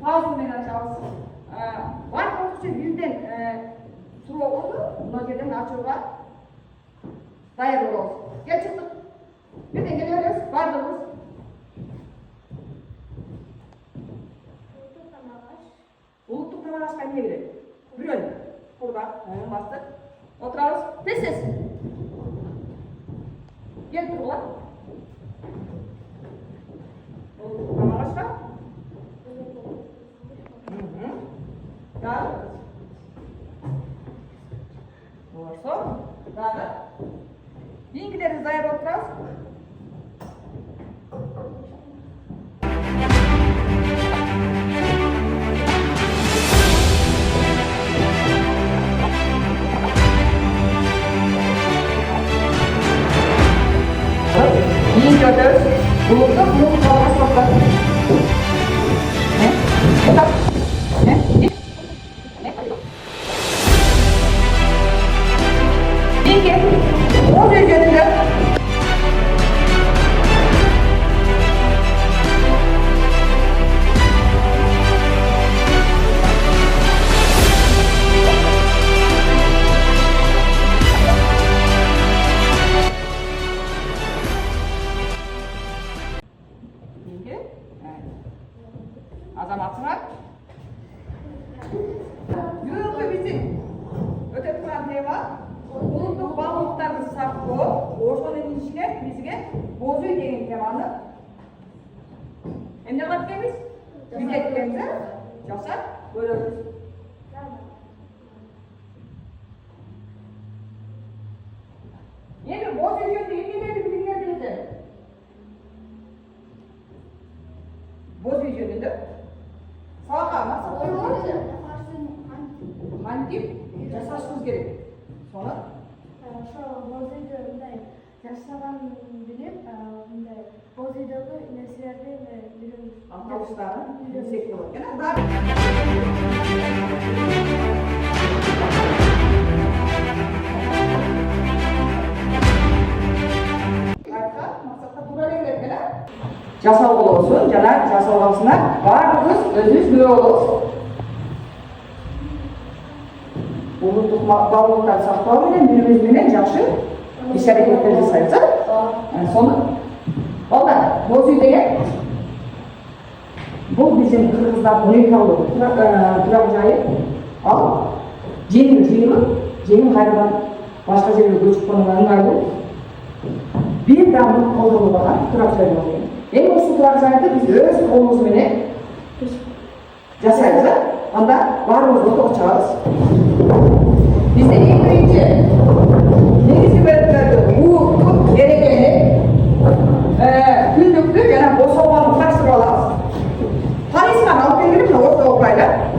Ağzından açarız. Var oldukça birden suru oldu. Buna yerden açıyorlar. Dayar oluruz. Gel çıktık. Birden geliyoruz. Vardınız. Uluttuk da başka niye girelim? Buyurun. Burada. Bastık. Oturarız. Ses. Gel buraya. Uluttuk da başka. Daha. Doğrusu. Daha. Bir gideriz dayar oturarız. İyi gördünüz. Bulutlu kalmak zorunda. Ne? Ne? Ne? Bilgi. O derece. Azamatına yürüdü bizim öte turan tema bulunduk bağlılıklarımızı saklı ortaların içine bizge bozuyor degen temanı hem ne katkemiz? Yüzeklerimize jasat bölüyoruz. Yeni bozuyor yönünde bilinlerdi. Bozuyor yönünde sağa nasıl koyuyorlar? Hangi jasasımız gerek. Sonra? Şu bozuyduğunda yaşanan bilip bozuyduğu nesillerde biliyoruz. Antalya'dan yüksek olur. Yani daha jasal olsun, jana jasal olmasına bardığımız özümüz bir oluruz. Uluttuk bağlılıkları saklау менен birimiz менен жакшы iş hareketler жасайбыз. Соны балдар, боз үй деген бул биздин кыргыздардын уникалдуу турак жайы. Ал жеңил кайрадан башка жерге көчүп коюуга ыңгайлуу. Bir damlık kolduğundan turak jay oluyor. En usul turak jaydı biz öz kolumuz menен жасайбыз. Anda barımızda oturacağız. Bizde en birinci negizgi bölümlerde uğurlu, gerekeni, kündüklü, yani boşalmanı kaçtırı alağız. Paris'ten alıp gelirim mi orta olayla?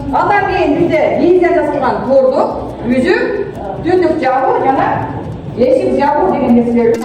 Ondan keyin bizde vizya жасалган тордук, үзүк, түндүк жабуу жана эшик жабуу деген нерселер.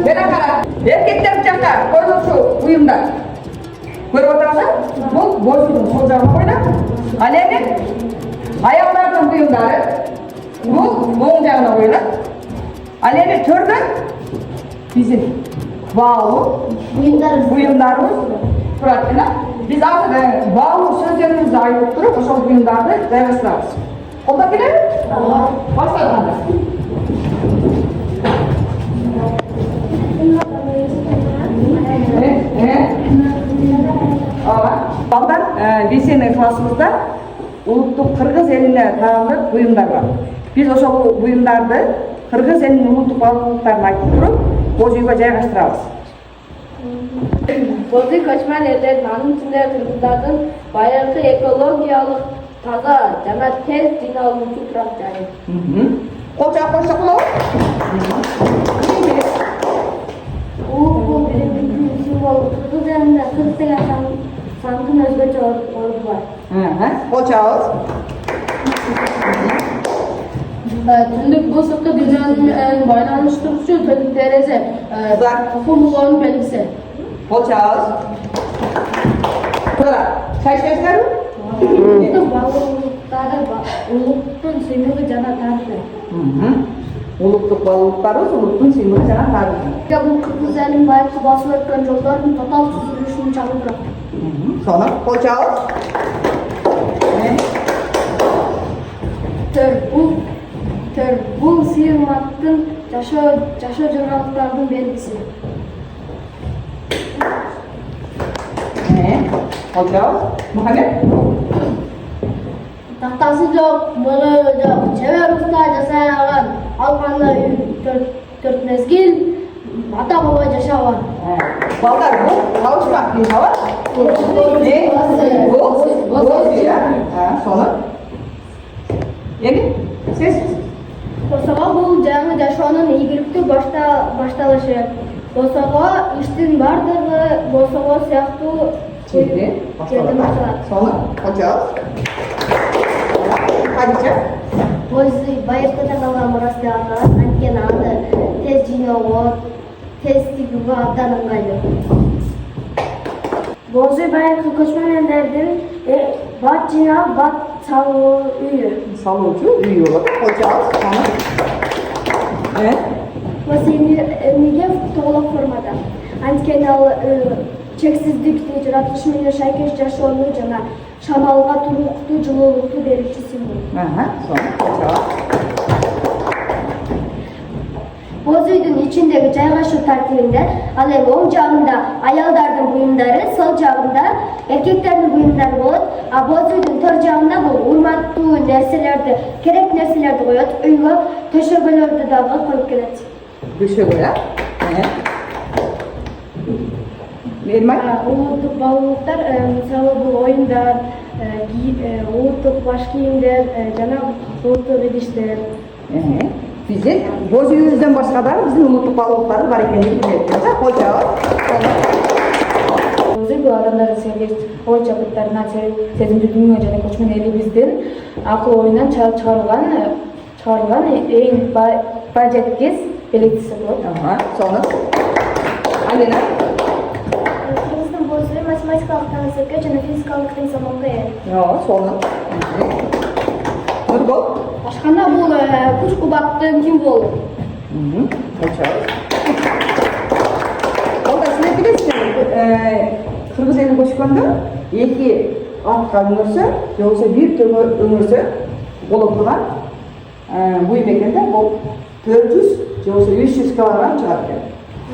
Bana kara. Erkekler çaka koyuluşu uyumlar. Görüp otursa bu boşluğun solcağına koyulur. Aleni ayaklardan uyumları bu boğuncağına koyulur. Aleni türlü bizim bağlı buyumlarımız turatına. Biz artık bağlı sözlerimizi ayırıp durup o buyumlarda devrestiririz. O da bilir mi? Başlayalım. Baldan lisenin klasımızda Uluttuk Kırgız eline tağınlı buyumlar var. Biz o buyumlarda Kırgız elinin uluttuk bağlılıklarını aytıp durup Bozuyga жайгаштырабыз. Bozuy көчмөн элдердин анын ичинде кыргыздардын байыркы экологиялык таза жана тез жыйналуучу турак жайы. Колчак коşsa кулабы? Бул биримдиктин символу. Кыргыз элинде кырк деген сандын өзгөчө орду бар. Колчагыбыз. Түндүк бул сырткы дүйнөнүн байланыштыруучу төрт терезе курулуунун белгиси. Колчагыбыз. Тура. Çay içesizler mi? Балыктары улуттун сыймыгы жана тарыхы. Улуттук балыктарыбыз улуттун сыймыгы жана тарыхы. Бул кыргыз элинин байыркы басып өткөн жолдордун тотал түзүлүшүн чагылдырат. Sonra колчагыбыз. Бул сыйырматтын жашоо жоралыктардын белгиси. Колчагыбыз. Мухаммед. Тактасы жок, муру жок, чебер уста жасай алган алканды төрт мезгил ата баба жашаган. Балдар bu kavuşmak bir hava. Bu ya. Sonra. Yani siz Босого бул жаңы жашоонун ийгиликтүү башталышы. Босого иштин бардыгы босого сыяктуу şimdi başlayalım. Sonra koçağız. Hadice. Бозуй байыркыда калган мурасты алган, анткени аны тез жыйноого, тез тигүүгө абдан ыңгайлуу. Бозуй байыркы көчмөн элдердин бат жыйнап, бат салуу үйү. Salıcı üye olarak koçağız. Sonra. Evet. Босуй эмнеге тоголок формада? Анткени ал чексиздикти, жаратылыш менен шайкеш жашоону жана шамалга туруктуу, жылуулукту берүүчү символ. Sonra koçağız. Бозуйдун ичиндеги жайгашуу тартибинде ал эми оң жагында аялдардын буюмдары, сол жагында эркектердин буюмдары болот, а бозуйдун төр жагында бул урматтуу нерселерди, керек нерселерди коет, үйгө төшөгөлөрдү дагы коюп келет. Düşüyor ya. Elma. Улуттук баалуулуктар, мисалы бул оюндар, улуттук баш кийимдер, жана улуттук идиштер. Bizim Bozüyüz'den başka da bizim uluttuk balıkları var ekeni biliyoruz. Koçağız. Бозуй бул адамдардын сергек ой жабыттарына сезимдүү дүйнө жана көчмөн элибиздин акыл оюнан чыгарылган эң бай жеткис белгиси болот. Sonra. Alena. Кыргыздын бозуй математикалык таңсекке жана физикалык теңсомонго ээ. Sonra. Nurgol. Башканда бул күч кубаттын символу. Koçağız. Onda size bilirsiniz, Kırgız elini koşkanda iki atka öңürse, yoksa bir tümü öңürse olup duran bu mekende bu 400, yoksa 300 kilogram çıkar ekan.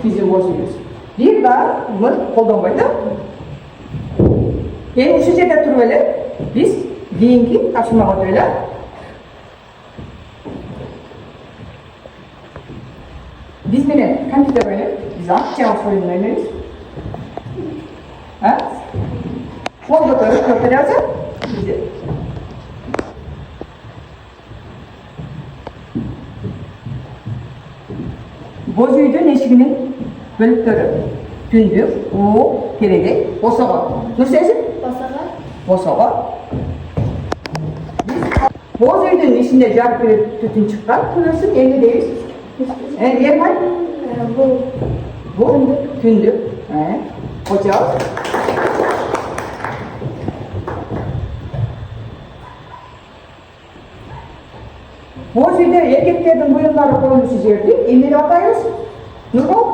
Bizim boşuyuz. Bir daha bunu koldanmaydı. Yani şu жерде turup ele, biz keyinki taşımağa öyle. Biz mene kompüter oynayıp, biz akçamız oyununu oynayız. Fol götürüp götürüyoruz. Bizi. Bozüydün eşiginin bölüktörü. Tündük, uğu, kerege, bosağa. Nursensin? Bosağa. Bozüydün içinde jar bir tütün çıkan, kılırsın, evde değiliz. Erman? Bu Түндүк. Кочабыз. Бул жерде эркектердин буюмдары коюлушу жерди эмне деп атайбыз? Нургул?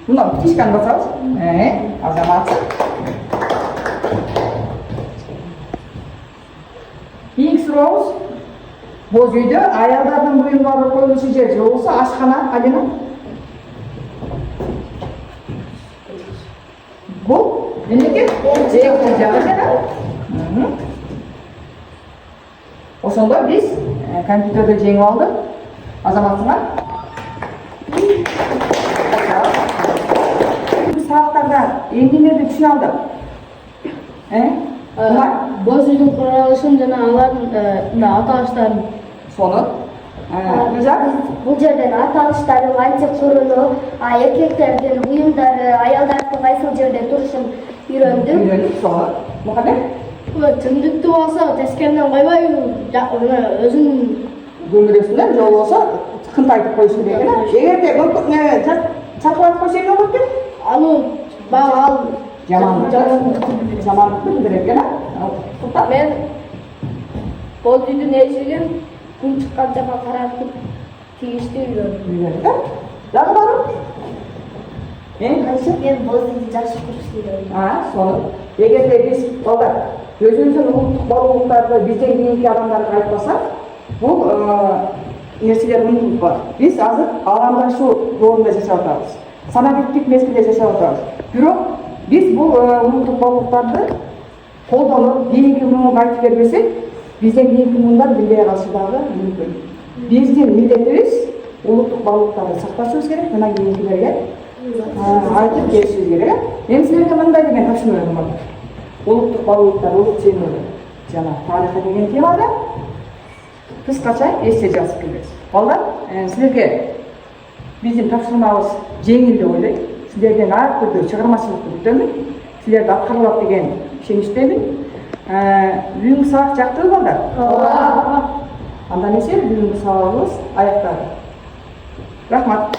Мындан птичканы басабыз. Азаматчы. Кийинки сурообуз. Боз үйдө аялдардын буюмдары коюлушу жер же болбосо ашкана, Алина? Бул эмнеке? Экинчи жагы жана. Ошондо биз компьютерди жеңип алдык. Азаматсыңар. Биз сабактарда эмнелерди түшүнө алдык? Боз үйдүн куралышын жана алардын аталыштарын. Сону. Бул жерден аталыштары кантип курулуп, эркектердин буюмдары, аялдардын кайсыл жерде турушун үйрөндүк. Үйрөндүк, сону. Мухаммед? Түндүктү болсо тескериден койбойбу, өзүнүн Гүмүрөсүнөн же болбосо кынтайтып коюшу керек эле. Эгерде чатылып койсо эмне болот экен? аны бага ал Жамандыкты билдирет экен. Султан? мен боз үйдүн эшигин күн чыккан жака каратып тийишти үйрөндүм. Үйрөндүк. Дагы барып? Кайсы? Мен боз үйдү жакшы көрүштү үйрөндүм. Сону. Эгерде биз балдар өзүбүздүн улуттук баалуулуктарды бизден кийинки адамдарга айтпасак, бул нерселер унутулуп калат. Биз азыр ааламдаштуу доорунда жашап атабыз. Санабиттик мезгилде жашап атабыз. Бирок биз бул улуттук баалуулуктарды колдонуп, кийинки муунга айтып бербесек, бизден кийинки муундар билбей калышы дагы мүмкүн. Биздин милдетибиз улуттук баалуулуктарды сакташыбыз керек, жана кийинкилерге айтып беришибиз керек. Мен силерге мындай деген тапшырма бердим. Улуттук баалуулуктар, улут чеймөлөр жана тарыхы деген темада кыскача эссе жазып келебиз. Балдар, силерге биздин тапшырмабыз жеңил деп ойлойм. Силерден ар түрдүү чыгармачылыкты күтөмүн. Силерди аткарылат деген ишеничтемин. Бүгүнкү сабак жактыбы балдар? Ооба. Анда эмесе бүгүнкү сабагыбыз аякталды. Рахмат.